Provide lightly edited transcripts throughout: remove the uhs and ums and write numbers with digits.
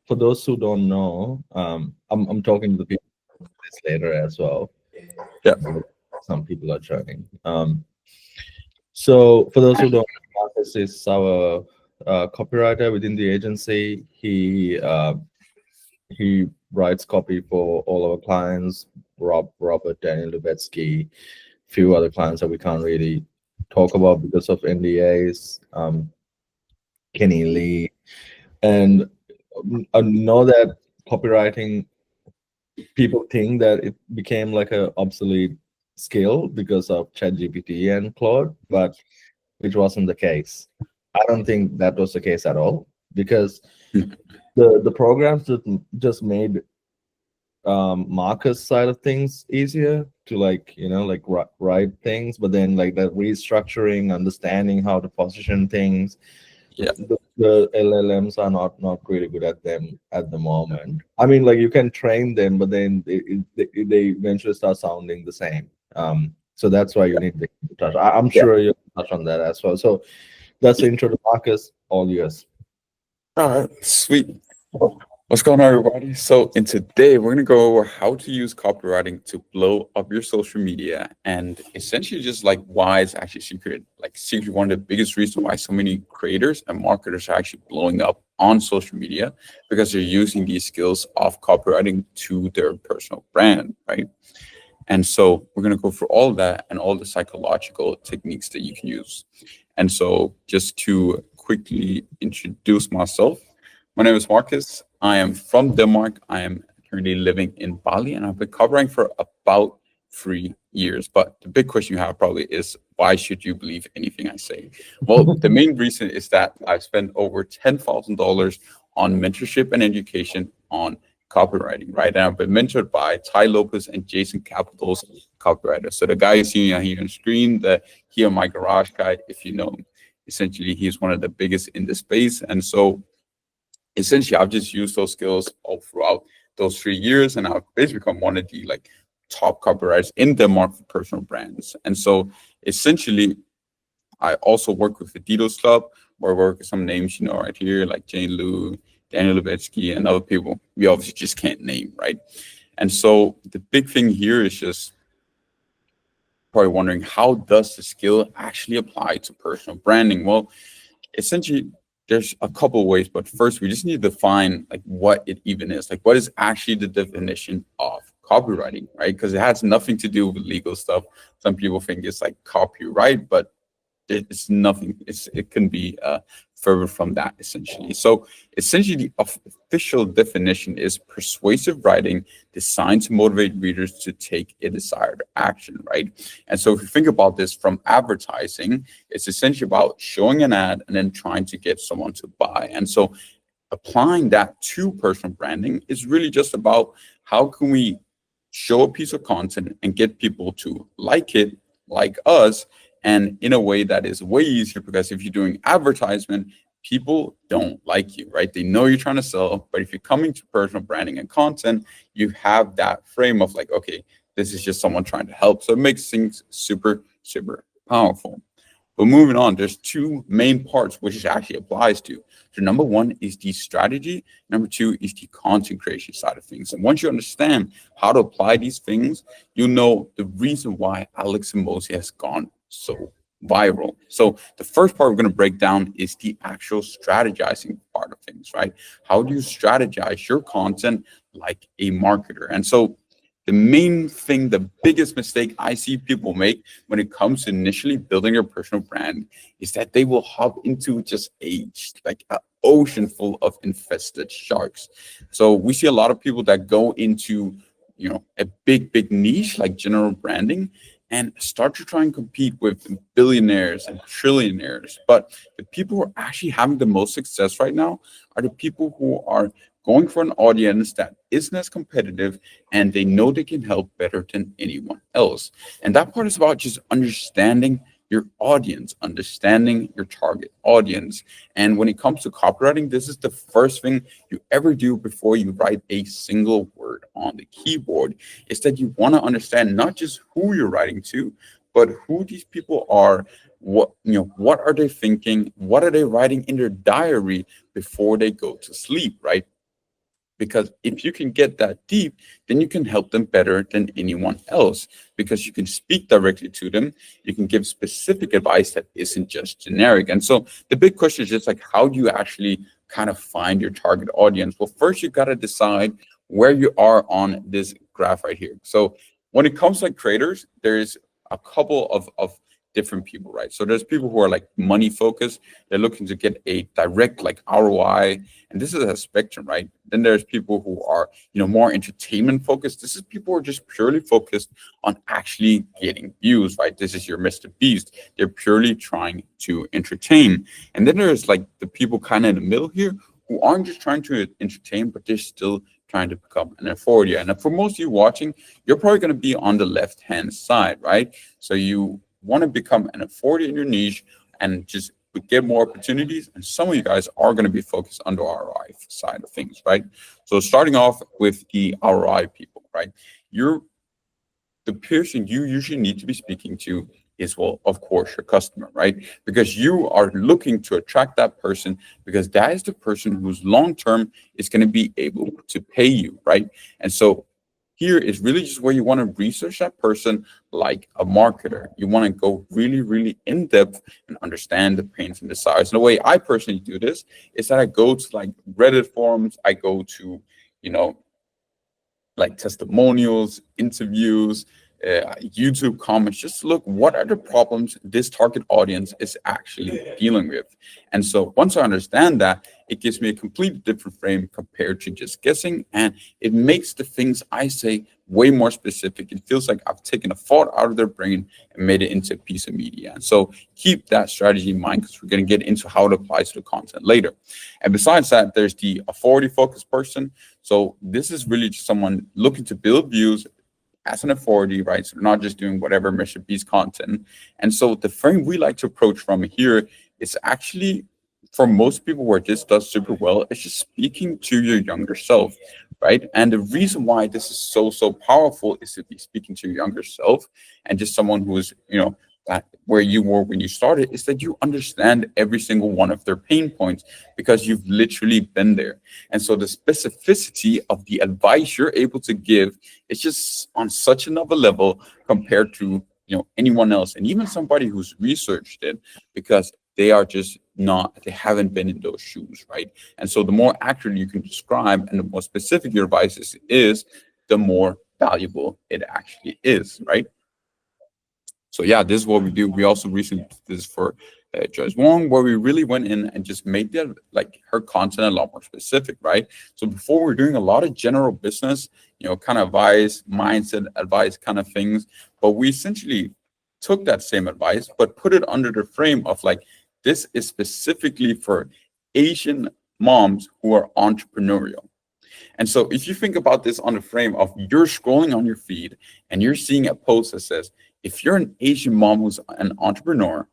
for those who don't know, I'm talking to the people this later as well. Yeah. Some people are joining. So for those who don't know, Marcus is our copywriter within the agency. He writes copy for all our clients, Robert, Daniel Lubetsky, few other clients that we can't really talk about because of NDAs. Kenny Lee, and I know that copywriting, people think that it became like a obsolete skill because of ChatGPT and Claude, but which wasn't the case. I don't think that was the case at all, because the programs just made Marcus side of things easier to, like, like write things, but then like that restructuring, understanding how to position things, Yeah. the LLMs are not really good at them at the moment. I mean, like, you can train them, but then they eventually start sounding the same. So that's why you need to touch. I'm Yeah. sure you'll touch on that as well. So that's the intro to Marcus. All yours. All right, sweet. What's going on, everybody? So, in today, we're going to go over how to use copywriting to blow up your social media, and essentially just like why it's actually secret. Like, secret, one of the biggest reasons why so many creators and marketers are actually blowing up on social media, because they're using these skills of copywriting to their personal brand, right? And so, we're going to go through all of that and all the psychological techniques that you can use. And so, just to quickly introduce myself, my name is Marcus. I am from Denmark. I am currently living in Bali, and I've been covering for about 3 years. But the big question you have probably is, why should you believe anything I say? Well, the main reason is that I've spent over $10,000 on mentorship and education on copywriting, right? And I've been mentored by Ty Lopez and Jason Capital's copywriters. So the guy you see here on screen, the Here My Garage guy, if you know him, essentially he's one of the biggest in the space. And so essentially I've just used those skills all throughout those 3 years, and I've basically become one of the like top copywriters in Denmark for personal brands. And so essentially I also work with the Didos Club, where I work with some names you know right here, like Jane Liu, Daniel Lubetsky, and other people we obviously just can't name, right? And so the big thing here is just probably wondering, how does the skill actually apply to personal branding? Well, essentially there's a couple of ways, but first we just need to define like what it even is. Like, what is actually the definition of copywriting, right? Because it has nothing to do with legal stuff. Some people think it's like copyright, but it's nothing. It can be further from that, essentially. So essentially the official definition is persuasive writing designed to motivate readers to take a desired action, right? And so if you think about this from advertising, it's essentially about showing an ad and then trying to get someone to buy. And so applying that to personal branding is really just about, how can we show a piece of content and get people to like it, like us, and in a way that is way easier. Because if you're doing advertisement, people don't like you, right? They know you're trying to sell, but if you're coming to personal branding and content, you have that frame of like, okay, this is just someone trying to help. So it makes things super, super powerful. But moving on, there's two main parts which it actually applies to. So number one is the strategy. Number two is the content creation side of things. And once you understand how to apply these things, you know the reason why Alex Mosey has gone so viral. So the first part we're going to break down is the actual strategizing part of things, right? How do you strategize your content like a marketer? And so the main thing, the biggest mistake I see people make when it comes to initially building your personal brand, is that they will hop into just like an ocean full of infested sharks. So we see a lot of people that go into, a big niche like general branding, and start to try and compete with billionaires and trillionaires. But the people who are actually having the most success right now are the people who are going for an audience that isn't as competitive, and they know they can help better than anyone else. And that part is about just understanding your audience, understanding your target audience. And when it comes to copywriting, this is the first thing you ever do before you write a single word on the keyboard, is that you want to understand not just who you're writing to, but who these people are. What are they thinking? What are they writing in their diary before they go to sleep, right? Because if you can get that deep, then you can help them better than anyone else, because you can speak directly to them. You can give specific advice that isn't just generic. And so the big question is just like, how do you actually kind of find your target audience? Well, first you got to decide where you are on this graph right here. So when it comes to like creators, there's a couple of different people, right? So there's people who are like money focused. They're looking to get a direct like ROI, and this is a spectrum, right? Then there's people who are, more entertainment focused. This is people who are just purely focused on actually getting views, right? This is your Mr. Beast. They're purely trying to entertain. And then there's like the people kind of in the middle here who aren't just trying to entertain, but they're still trying to become an authority. And for most of you watching, you're probably going to be on the left-hand side, right? So you want to become an authority in your niche and just get more opportunities. And some of you guys are going to be focused on the ROI side of things, right? So starting off with the ROI people, right? The person you usually need to be speaking to is, well, of course, your customer, right? Because you are looking to attract that person, because that is the person who's long-term is going to be able to pay you, right? And so here is really just where you want to research that person like a marketer. You want to go really, really in depth and understand the pains and desires. And the way I personally do this is that I go to like Reddit forums, I go to, like testimonials, interviews, YouTube comments, just to look what are the problems this target audience is actually dealing with. And so once I understand that, it gives me a completely different frame compared to just guessing, and it makes the things I say way more specific. It feels like I've taken a thought out of their brain and made it into a piece of media. And so keep that strategy in mind, because we're going to get into how it applies to the content later. And besides that, there's the authority focused person. So this is really just someone looking to build views as an authority, right? So not just doing whatever Mr. Beast content. And so the frame we like to approach from here is actually, for most people where this does super well, it's just speaking to your younger self, right? And the reason why this is so powerful is to be speaking to your younger self, and just someone who is, where you were when you started, is that you understand every single one of their pain points because you've literally been there. And so the specificity of the advice you're able to give is just on such another level compared to anyone else, and even somebody who's researched it, because they haven't been in those shoes, right? And so the more accurate you can describe and the more specific your advice is, the more valuable it actually is, right? So yeah, this is what we do. We also recently did this for Joyce Wong, where we really went in and just made her content a lot more specific, right? So before we we're doing a lot of general business, kind of advice, mindset advice kind of things, but we essentially took that same advice, but put it under the frame of like, this is specifically for Asian moms who are entrepreneurial. And so if you think about this on the frame of you're scrolling on your feed and you're seeing a post that says, if you're an Asian mom who's an entrepreneur,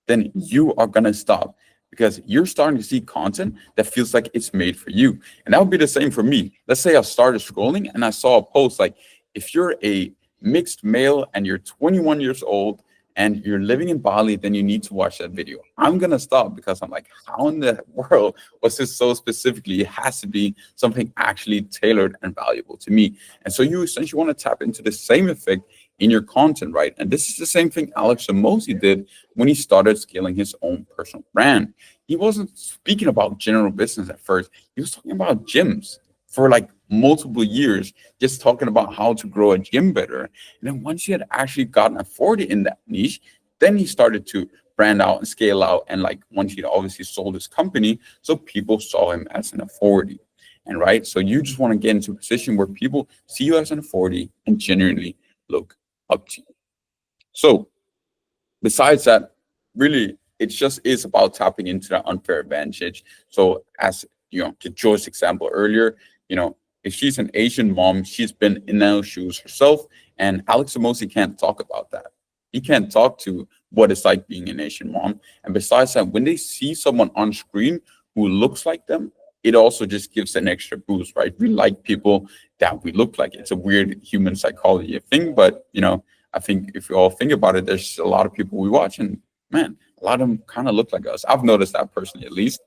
then you are going to stop, because you're starting to see content that feels like it's made for you. And that would be the same for me. Let's say I started scrolling and I saw a post like, if you're a mixed male and you're 21 years old and you're living in Bali, then you need to watch that video. I'm going to stop, because I'm like, how in the world was this so specifically? It has to be something actually tailored and valuable to me. And so you essentially want to tap into the same effect in your content, right? And this is the same thing Alex Samosi did when he started scaling his own personal brand. He wasn't speaking about general business at first. He was talking about gyms for like multiple years, just talking about how to grow a gym better. And then once he had actually gotten authority in that niche, then he started to brand out and scale out. And like once he obviously sold his company, so people saw him as an authority. And right, so you just want to get into a position where people see you as an authority and genuinely look up to you. So besides that, really, it just is about tapping into that unfair advantage. So as to Joy's example earlier, if she's an Asian mom, she's been in those shoes herself, and Alex Samosi can't talk about that. He can't talk to what it's like being an Asian mom. And besides that, when they see someone on screen who looks like them, it also just gives an extra boost, right? We like people that we look like. It's a weird human psychology thing, but I think if you all think about it, there's a lot of people we watch, and man, a lot of them kind of look like us. I've noticed that personally, at least,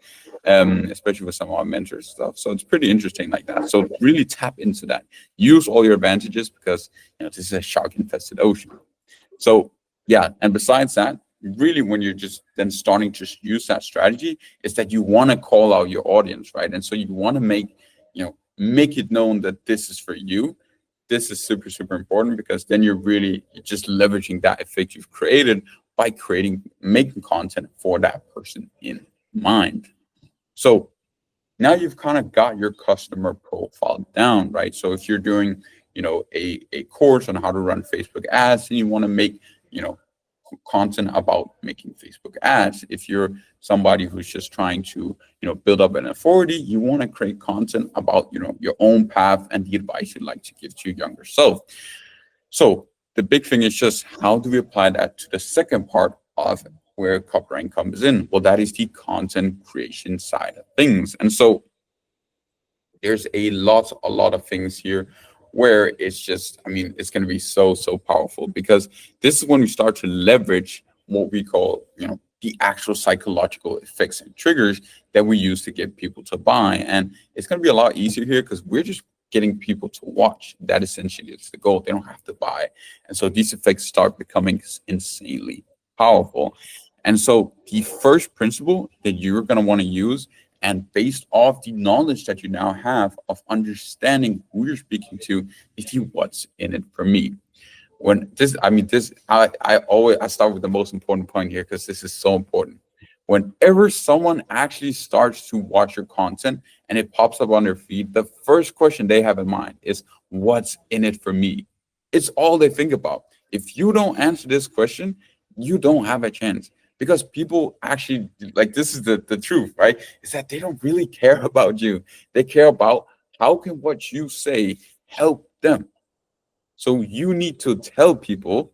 especially with some of our mentors and stuff. So it's pretty interesting like that. So really tap into that. Use all your advantages because this is a shark infested ocean. So yeah, and besides that, really when you're just then starting to use that strategy, is that you want to call out your audience, right? And so you want to make it known that this is for you. This is super, super important because then you're just leveraging that effect you've created by making content for that person in mind. So now you've kind of got your customer profile down, right? So if you're doing, a course on how to run Facebook ads and you want to make, content about making Facebook ads. If you're somebody who's just trying to, build up an authority, you want to create content about, your own path and the advice you'd like to give to your younger self. So the big thing is just how do we apply that to the second part of where copywriting comes in? Well, that is the content creation side of things. And so there's a lot of things here where it's just, it's going to be so powerful because this is when we start to leverage what we call, the actual psychological effects and triggers that we use to get people to buy. And it's going to be a lot easier here because we're just getting people to watch. That essentially is the goal. They don't have to buy. And so these effects start becoming insanely powerful. And so the first principle that you're going to want to use, and based off the knowledge that you now have of understanding who you're speaking to, is the what's in it for me. I start with the most important point here because this is so important. Whenever someone actually starts to watch your content and it pops up on their feed, the first question they have in mind is, what's in it for me? It's all they think about. If you don't answer this question, you don't have a chance. Because people actually, this is the truth, right? Is that they don't really care about you. They care about how can what you say help them. So you need to tell people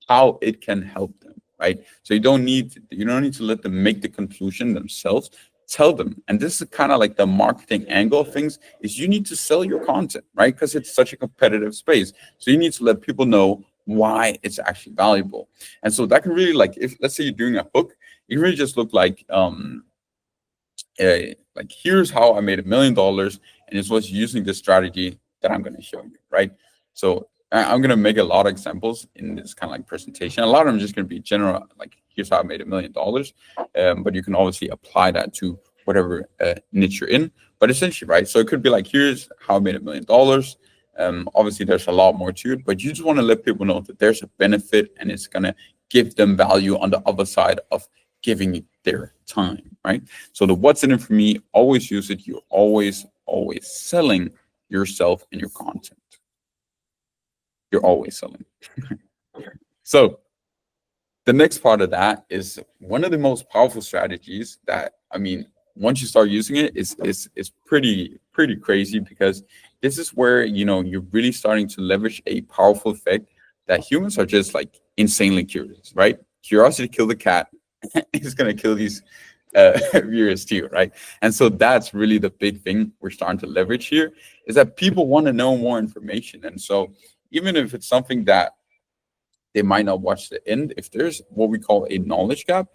how it can help them, right? So you don't need to let them make the conclusion themselves. Tell them. And this is kind of like the marketing angle of things, is you need to sell your content, right? Because it's such a competitive space. So you need to let people know why it's actually valuable. And so that can really, if let's say you're doing a book, it really just look like here's how I made $1 million, and it was using this strategy that I'm going to show you, right? So I'm going to make a lot of examples in this kind of presentation. A lot of them are just going to be general, here's how I made $1 million, but you can obviously apply that to whatever niche you're in. But essentially, right, so it could be here's how I made $1 million. Obviously, there's a lot more to it, but you just want to let people know that there's a benefit and it's going to give them value on the other side of giving their time, right? So the what's in it for me, always use it. You're always selling yourself and your content. You're always selling. So the next part of that is one of the most powerful strategies that, once you start using it, is pretty crazy, because this is where, you're really starting to leverage a powerful effect that humans are just insanely curious, right? Curiosity killed the cat. It's going to kill these viewers too, right? And so that's really the big thing we're starting to leverage here, is that people want to know more information. And so even if it's something that they might not watch the end, if there's what we call a knowledge gap,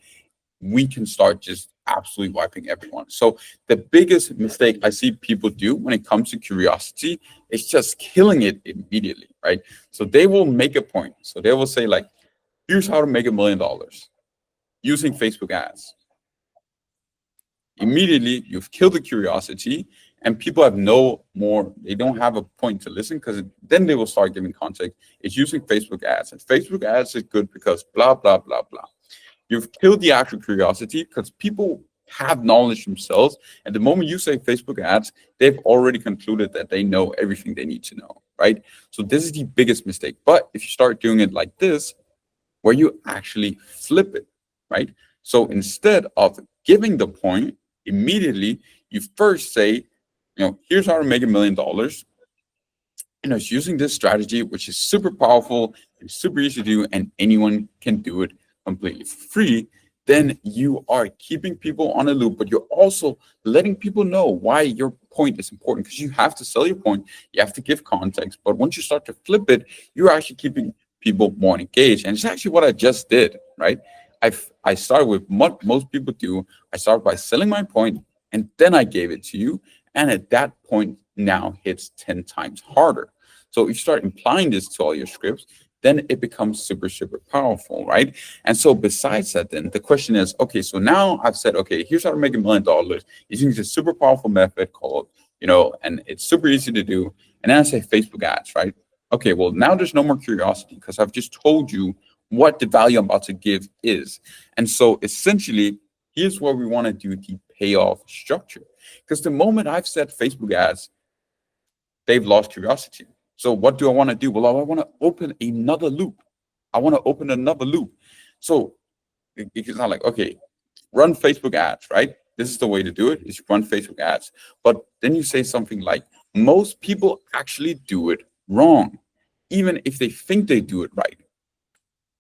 we can start just absolutely wiping everyone. So the biggest mistake I see people do when it comes to curiosity is just killing it immediately, right? So they will make a point. So they will say here's how to make $1 million using Facebook ads. Immediately, you've killed the curiosity, and people have they don't have a point to listen, because then they will start giving context. It's using Facebook ads, and Facebook ads is good because blah, blah, blah, blah. You've killed the actual curiosity, because people have knowledge themselves. And the moment you say Facebook ads, they've already concluded that they know everything they need to know, right? So this is the biggest mistake. But if you start doing it like this, where you actually flip it, right? So instead of giving the point immediately, you first say, here's how to make $1 million. It's using this strategy, which is super powerful and super easy to do, and anyone can do it completely free. Then you are keeping people on a loop, but you're also letting people know why your point is important, because you have to sell your point. You have to give context. But once you start to flip it, you're actually keeping people more engaged. And it's actually what I just did, right? I started with what most people do. I started by selling my point, and then I gave it to you. And at that point, now hits 10 times harder. So if you start implying this to all your scripts, then it becomes super, super powerful, right? And so besides that, then the question is, okay, so now I've said, okay, here's how to make $1 million using this super powerful method called, and it's super easy to do. And then I say Facebook ads, right? Okay, well, now there's no more curiosity because I've just told you what the value I'm about to give is. And so essentially, here's where we want to do the payoff structure. Because the moment I've said Facebook ads, they've lost curiosity. So what do I want to do? Well, I want to open another loop. I want to open another loop. So it's not like, okay, run Facebook ads, right? This is the way to do it, is you run Facebook ads. But then you say something like, most people actually do it wrong, even if they think they do it right.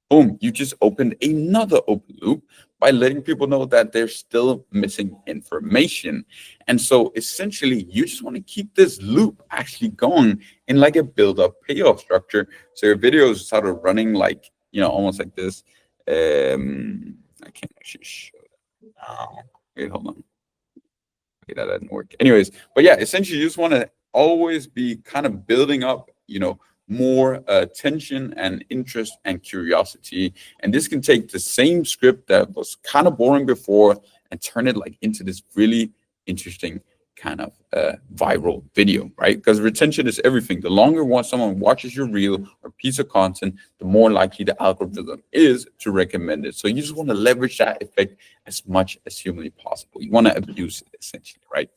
Boom, you just opened another open loop by letting people know that they're still missing information. And so essentially, you just want to keep this loop actually going in like a build-up payoff structure. So your videos sort of running like, almost like this. I can't actually show that now. Wait, hold on. Okay, that didn't work. Anyways, but yeah, essentially, you just want to always be kind of building up, more attention and interest and curiosity. And this can take the same script that was kind of boring before and turn it like into this really interesting kind of viral video, right? Because retention is everything. The longer someone watches your reel or piece of content, the more likely the algorithm is to recommend it. So you just want to leverage that effect as much as humanly possible. You want to abuse it essentially, right?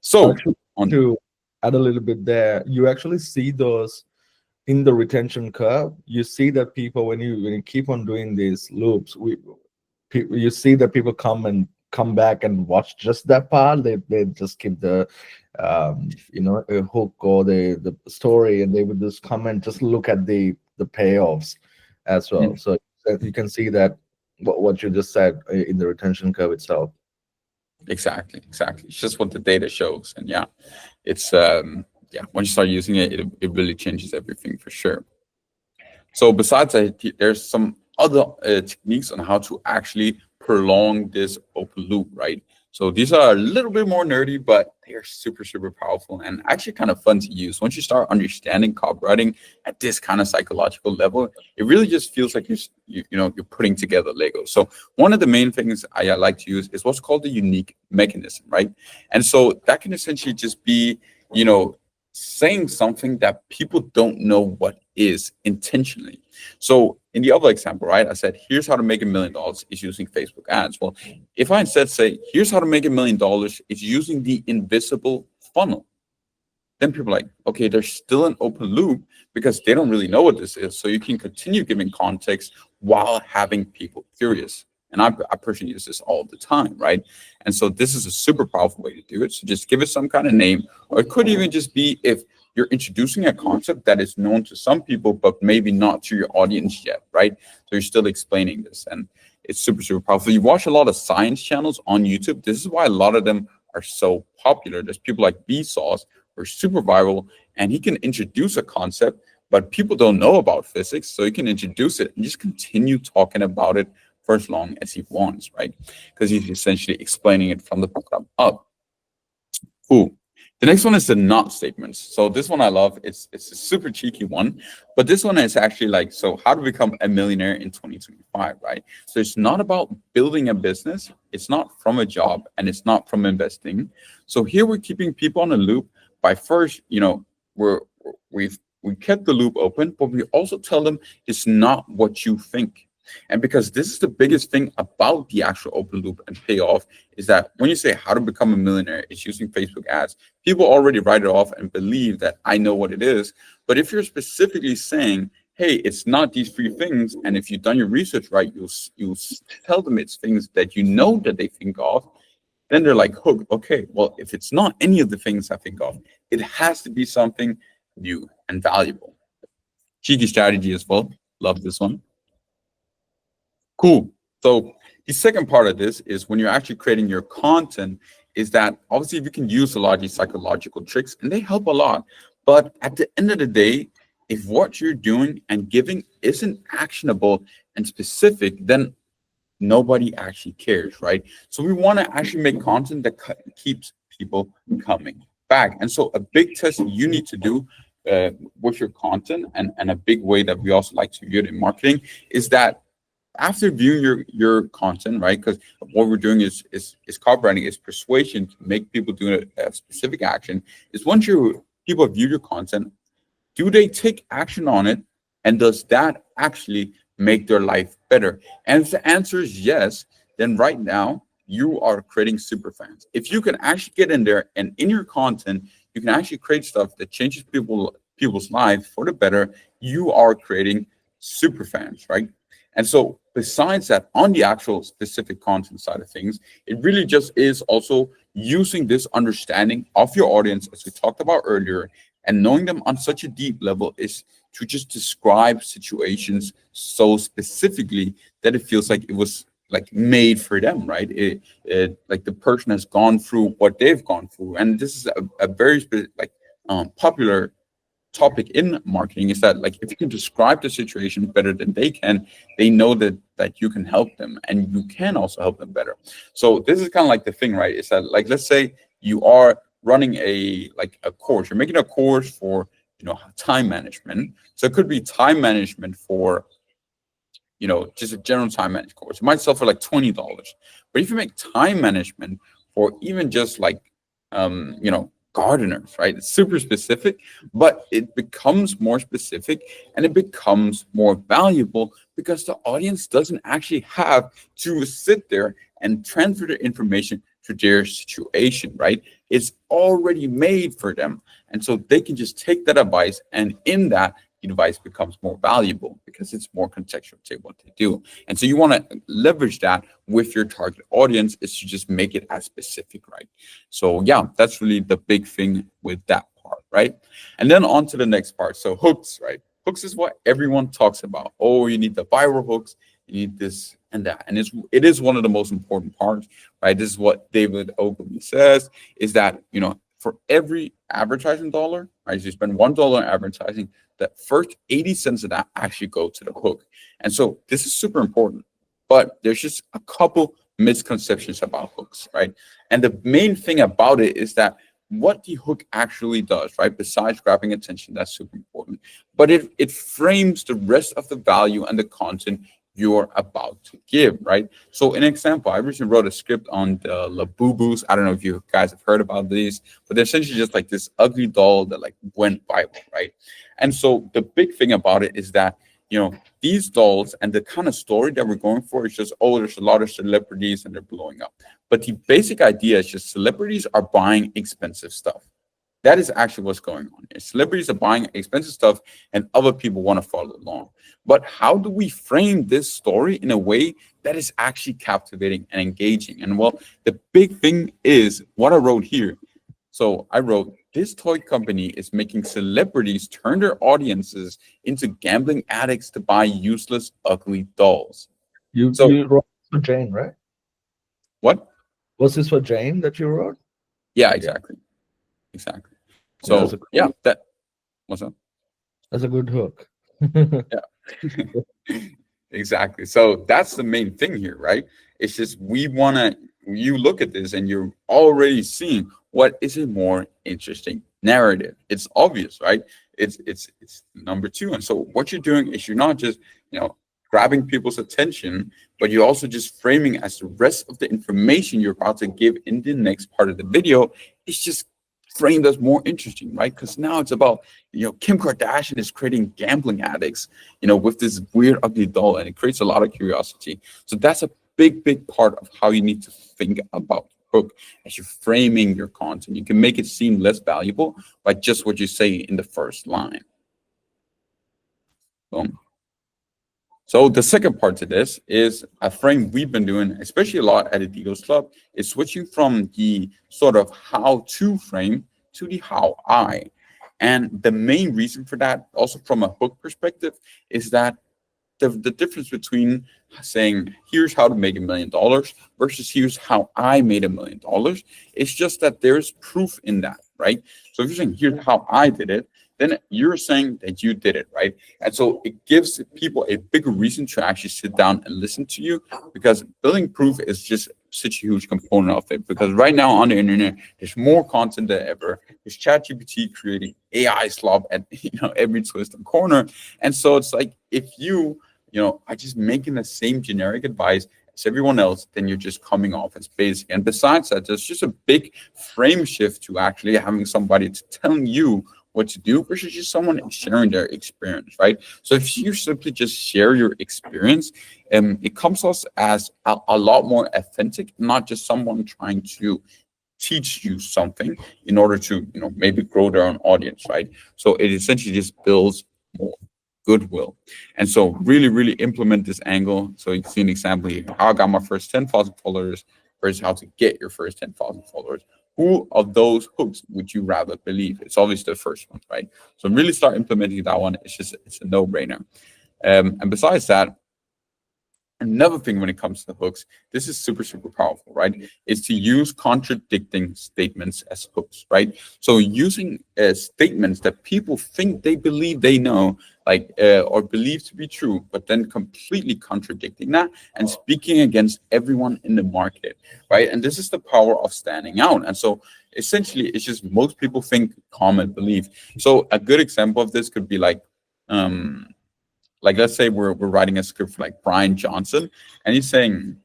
So Actually, to add a little bit there, you actually see those in the retention curve. You see that people, when you keep on doing these loops, you see that people come back and watch just that part. They just keep the a hook or the story, and they would just come and just look at the payoffs as well. So you can see that what you just said in the retention curve itself. Exactly. It's just what the data shows. And yeah, it's when you start using it, it really changes everything for sure. So besides that, there's some other techniques on how to actually prolong this open loop, right? So these are a little bit more nerdy, but they are super, super powerful and actually kind of fun to use. Once you start understanding copywriting at this kind of psychological level, it really just feels like you're putting together Lego. So one of the main things I like to use is what's called the unique mechanism, right? And so that can essentially just be, saying something that people don't know what is intentionally. So in the other example, right, I said, here's how to make $1 million is using Facebook ads. Well, if I instead say, here's how to make $1 million is using the invisible funnel, then people are like, okay, there's still an open loop because they don't really know what this is. So you can continue giving context while having people curious. And I personally use this all the time, right? And so this is a super powerful way to do it. So just give it some kind of name, or it could even just be if you're introducing a concept that is known to some people, but maybe not to your audience yet, right? So you're still explaining this, and it's super, super powerful. You watch a lot of science channels on YouTube. This is why a lot of them are so popular. There's people like Vsauce who are super viral, and he can introduce a concept, but people don't know about physics. So he can introduce it and just continue talking about it for as long as he wants, right? Because he's essentially explaining it from the bottom up. Cool. The next one is the not statements. So this one I love. It's a super cheeky one, but this one is actually like, so how to become a millionaire in 2025, right? So it's not about building a business. It's not from a job, and it's not from investing. So here we're keeping people on a loop by first, we kept the loop open, but we also tell them it's not what you think. And because this is the biggest thing about the actual open loop and payoff is that when you say how to become a millionaire, it's using Facebook ads. People already write it off and believe that I know what it is. But if you're specifically saying, hey, it's not these three things, and if you've done your research right, you'll tell them it's things that you know that they think of, then they're like, hooked. Okay, well, if it's not any of the things I think of, it has to be something new and valuable. Cheeky strategy as well. Love this one. Cool. So the second part of this is when you're actually creating your content, is that obviously you can use a lot of these psychological tricks and they help a lot. But at the end of the day, if what you're doing and giving isn't actionable and specific, then nobody actually cares, right? So we want to actually make content that keeps people coming back. And so a big test you need to do with your content, and a big way that we also like to view it in marketing, is that after viewing your content, right? Because what we're doing is copywriting, is persuasion to make people do a specific action. Is once your people view your content, do they take action on it, and does that actually make their life better? And if the answer is yes, then right now you are creating super fans. If you can actually get in there and in your content you can actually create stuff that changes people's lives for the better, you are creating super fans, right? And so besides that, on the actual specific content side of things, it really just is also using this understanding of your audience, as we talked about earlier, and knowing them on such a deep level, is to just describe situations so specifically that it feels like it was like made for them, right? Like the person has gone through what they've gone through. And this is a very popular topic in marketing, is that, like, if you can describe the situation better than they can, they know that you can help them, and you can also help them better. So this is kind of like the thing, right? Is that, like, let's say you are running a course, you're making a course for time management. So it could be time management for just a general time management course. It might sell for like $20. But if you make time management for even just like gardeners, right? It's super specific, but it becomes more specific and it becomes more valuable because the audience doesn't actually have to sit there and transfer the information to their situation, right? It's already made for them. And so they can just take that advice, and in that, the advice becomes more valuable because it's more contextual to what they do. And so you want to leverage that with your target audience, is to just make it as specific, right? So yeah, that's really the big thing with that part, right? And then on to the next part. So hooks, right? Hooks is what everyone talks about. Oh, you need the viral hooks, you need this and that. And it is one of the most important parts, right? This is what David Ogilvy says, is that, for every advertising dollar, right? So you spend $1 on advertising, that first 80 cents of that actually go to the hook. And so this is super important, but there's just a couple misconceptions about hooks, right? And the main thing about it is that what the hook actually does, right? Besides grabbing attention, that's super important, but it frames the rest of the value and the content you're about to give, right? So an example, I recently wrote a script on the Labubus. I don't know if you guys have heard about these, but they're essentially just like this ugly doll that like went viral, right? And so the big thing about it is that, these dolls and the kind of story that we're going for is just, oh, there's a lot of celebrities and they're blowing up. But the basic idea is just celebrities are buying expensive stuff. That is actually what's going on here. Celebrities are buying expensive stuff and other people want to follow along. But how do we frame this story in a way that is actually captivating and engaging? And well, the big thing is what I wrote here. So I wrote, this toy company is making celebrities turn their audiences into gambling addicts to buy useless, ugly dolls. You So wrote for Jane, right? what? Was this for Jane that you wrote? Yeah, exactly. Exactly. So yeah, what's up? That's a good hook. Yeah. Exactly. So that's the main thing here, right? It's just you look at this and you're already seeing what is a more interesting narrative. It's obvious, right? It's number two. And so what you're doing is you're not just, grabbing people's attention, but you're also just framing as the rest of the information you're about to give in the next part of the video is just framed as more interesting, right? Because now it's about, Kim Kardashian is creating gambling addicts, with this weird, ugly doll, and it creates a lot of curiosity. So that's a big part of how you need to think about hook as you're framing your content. You can make it seem less valuable by just what you say in the first line. Boom. So the second part to this is a frame we've been doing, especially a lot at Eagles Club, is switching from the sort of how-to frame to the how-I. And the main reason for that, also from a hook perspective, is that the difference between saying, here's how to make $1 million versus here's how I made $1 million, it's just that there's proof in that, right? So if you're saying, here's how I did it, then you're saying that you did it, right? And so it gives people a bigger reason to actually sit down and listen to you, because building proof is just such a huge component of it. Because right now on the internet, there's more content than ever. There's ChatGPT creating AI slop at every twist and corner, and so it's like if you are just making the same generic advice as everyone else, then you're just coming off as basic. And besides that, there's just a big frame shift to actually having somebody to telling you what to do versus just someone sharing their experience, right? So if you simply just share your experience, it comes off as a lot more authentic, not just someone trying to teach you something in order to maybe grow their own audience, right? So it essentially just builds more goodwill. And so really, really implement this angle. So you can see an example here, how I got my first 10,000 followers versus how to get your first 10,000 followers. Who of those hooks would you rather believe? It's obviously the first one, right? So really start implementing that one. It's a no-brainer. And besides that, another thing when it comes to hooks, this is super, super powerful, right? Is to use contradicting statements as hooks, right? So using statements that people think they believe they know, like or believe to be true, but then completely contradicting that and speaking against everyone in the market, right? And this is the power of standing out. And so essentially, it's just most people think, comment, believe. So a good example of this could be like let's say we're writing a script for like Brian Johnson, and he's saying,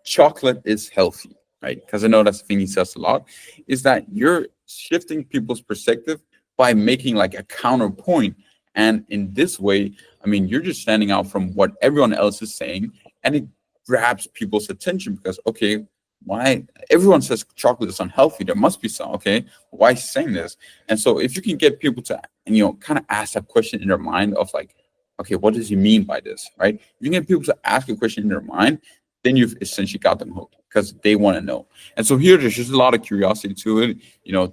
chocolate is healthy, right? Because I know that's the thing he says a lot, is that you're shifting people's perspective by making like a counterpoint. And in this way, I mean, you're just standing out from what everyone else is saying, and it grabs people's attention because, okay, why everyone says chocolate is unhealthy? There must be some, okay, why is he saying this? And so if you can get people to, kind of ask that question in their mind of like, okay, what does he mean by this, right? If you get people to ask a question in their mind, then you've essentially got them hooked because they want to know. And so here, there's just a lot of curiosity to it,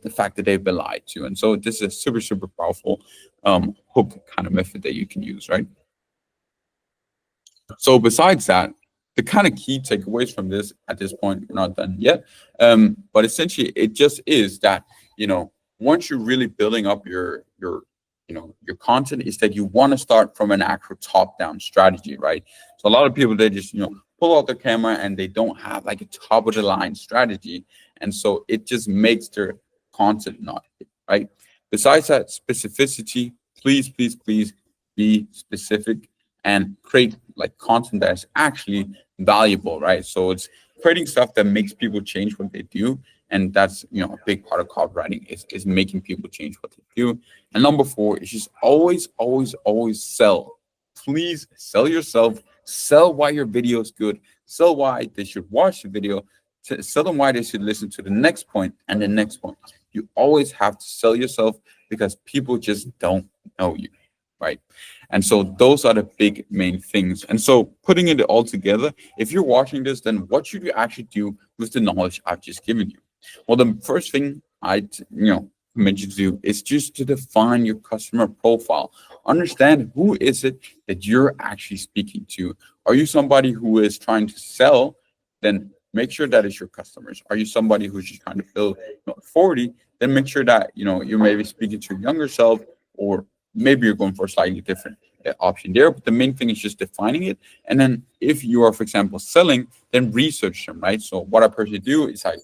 the fact that they've been lied to. And so this is a super, super powerful hook kind of method that you can use, right? So besides that, the kind of key takeaways from this at this point, we're not done yet. But essentially, it just is that, once you're really building up your content, is that you want to start from an actual top-down strategy, right? So a lot of people, they just pull out their camera and they don't have like a top of the line strategy, and so it just makes their content not hit, right? Besides that, specificity, please, please, please be specific and create like content that is actually valuable, right? So it's creating stuff that makes people change what they do, and that's a big part of copywriting is making people change what they do. And number 4 is just always, always, always sell. Please sell yourself. Sell why your video is good. Sell why they should watch the video. Sell them why they should listen to the next point and the next point. You always have to sell yourself because people just don't know you, right? And so those are the big main things. And so putting it all together, if you're watching this, then what should you actually do with the knowledge I've just given you? Well, the first thing I mentioned to do is just to define your customer profile. Understand who is it that you're actually speaking to. Are you somebody who is trying to sell? Then make sure that is your customers. Are you somebody who's just trying to build 40? Then make sure that you're maybe speaking to your younger self, or maybe you're going for a slightly different option there. But the main thing is just defining it. And then if you are, for example, selling, then research them, right? So what I personally do is I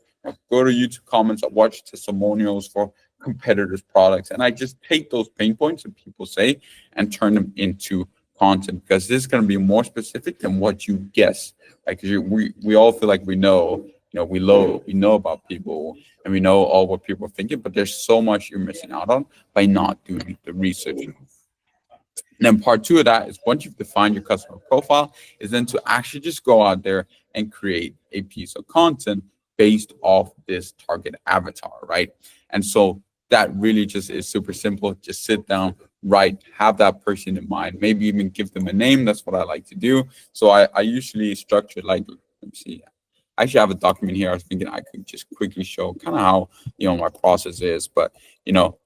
go to YouTube comments, I watch testimonials for competitors' products, and I just take those pain points that people say and turn them into content, because this is going to be more specific than what you guess. Like we all feel like we know, we know about people and we know all what people are thinking, but there's so much you're missing out on by not doing the research. And then part 2 of that is, once you've defined your customer profile, is then to actually just go out there and create a piece of content based off this target avatar, right? And so that really just is super simple. Just sit down, write, have that person in mind, maybe even give them a name. That's what I like to do. So I usually structure like, let me see. I actually have a document here. I was thinking I could just quickly show kind of how, my process is. But,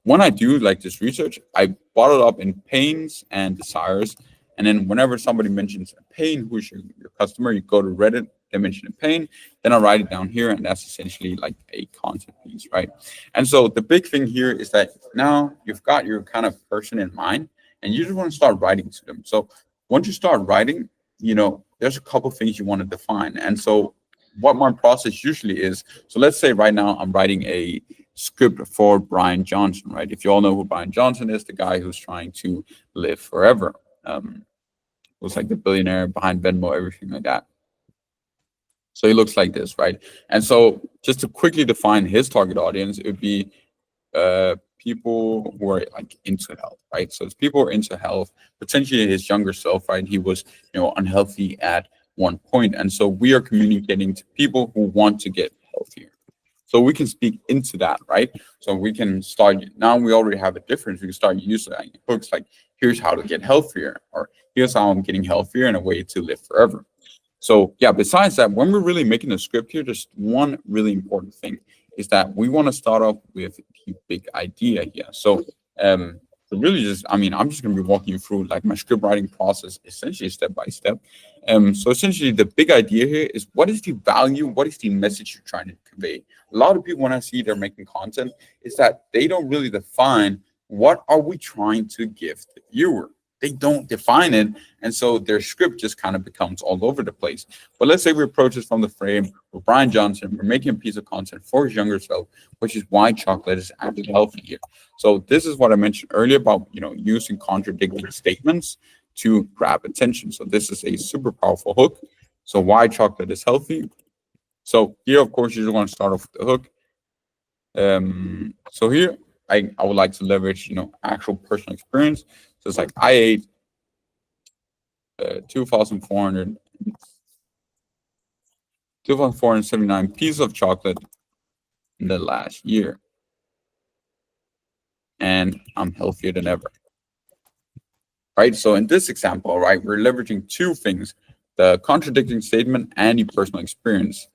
when I do like this research, I bottle it up in pains and desires. And then whenever somebody mentions a pain, who's your customer, you go to Reddit, dimension and pain. Then I write it down here, and that's essentially like a content piece, right? And so the big thing here is that now you've got your kind of person in mind, and you just want to start writing to them. So once you start writing, there's a couple things you want to define. And so what my process usually is, so let's say right now I'm writing a script for Brian Johnson, right? If you all know who Brian Johnson is, the guy who's trying to live forever. Looks like the billionaire behind Venmo, everything like that. So he looks like this, right? And so just to quickly define his target audience, it would be people who are like into health, right? So it's people who are into health, potentially his younger self, right? He was, unhealthy at one point. And so we are communicating to people who want to get healthier. So we can speak into that, right? So we can start, now we already have a difference. We can start using hooks like, here's how to get healthier, or here's how I'm getting healthier in a way to live forever. So yeah, besides that, when we're really making a script here, just one really important thing is that we want to start off with a big idea here. So really just, I'm just going to be walking you through like my script writing process, essentially step by step. So essentially the big idea here is, what is the value? What is the message you're trying to convey? A lot of people, when I see they're making content, is that they don't really define what are we trying to give the viewer. They don't define it, and so their script just kind of becomes all over the place. But let's say we approach this from the frame with Brian Johnson. We're making a piece of content for his younger self, which is why chocolate is actually healthy here. So this is what I mentioned earlier about using contradicting statements to grab attention. So this is a super powerful hook. So why chocolate is healthy. So here, of course, you just want to start off with the hook. So here I would like to leverage actual personal experience. So it's like, I ate 2,479 pieces of chocolate in the last year, and I'm healthier than ever. Right? So in this example, right, we're leveraging two things: the contradicting statement and the personal experience.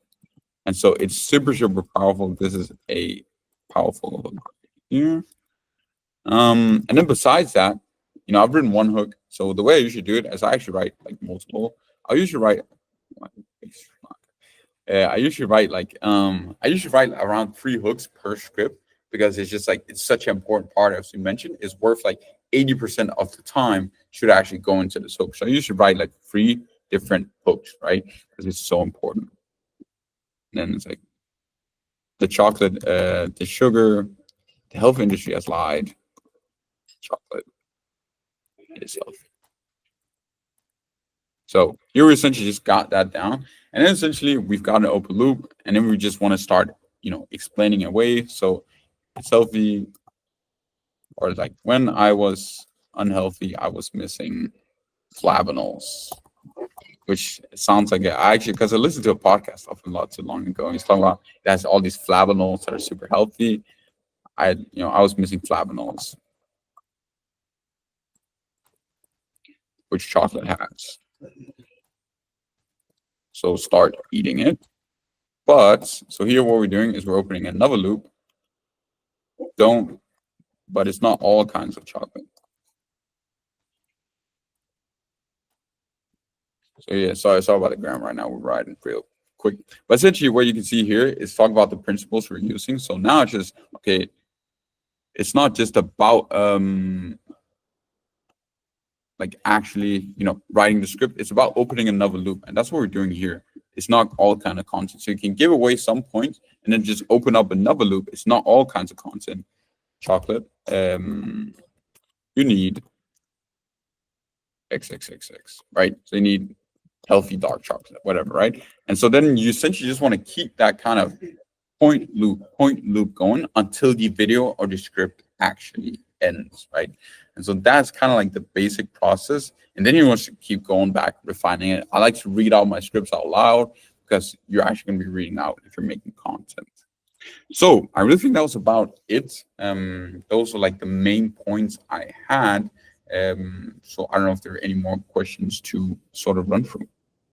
And so it's super, super powerful. This is a powerful hook here. And then besides that, I've written one hook. So the way I usually do it is I actually write like multiple. I usually write around 3 hooks per script, because it's just like, it's such an important part, as you mentioned, is worth like 80% of the time should actually go into this hook. So I usually write like 3 different hooks, right? Because it's so important. And then it's like, the chocolate, the sugar, the health industry has lied. Chocolate is healthy. So here we essentially just got that down, and then essentially we've got an open loop, and then we just want to start, explaining away. So it's healthy, or like, when I was unhealthy, I was missing flavanols, which sounds like because I listened to a podcast of him not too long ago, and he's talking about it has all these flavanols that are super healthy. I was missing flavanols, which chocolate has. So start eating it. But so here what we're doing is we're opening another loop. But it's not all kinds of chocolate. So yeah, sorry about the grammar right now. We're writing real quick. But essentially what you can see here is talk about the principles we're using. So now it's just, okay, it's not just about like actually, writing the script. It's about opening another loop. And that's what we're doing here. It's not all kind of content. So you can give away some points and then just open up another loop. It's not all kinds of content. Chocolate. You need XXXX, right? So you need healthy dark chocolate, whatever, right? And so then you essentially just want to keep that kind of point loop going until the video or the script actually ends, right? And so that's kind of like the basic process. And then you want to keep going back, refining it. I like to read out my scripts out loud, because you're actually going to be reading out if you're making content. So I really think that was about it. Those are like the main points I had. So I don't know if there are any more questions to sort of run through.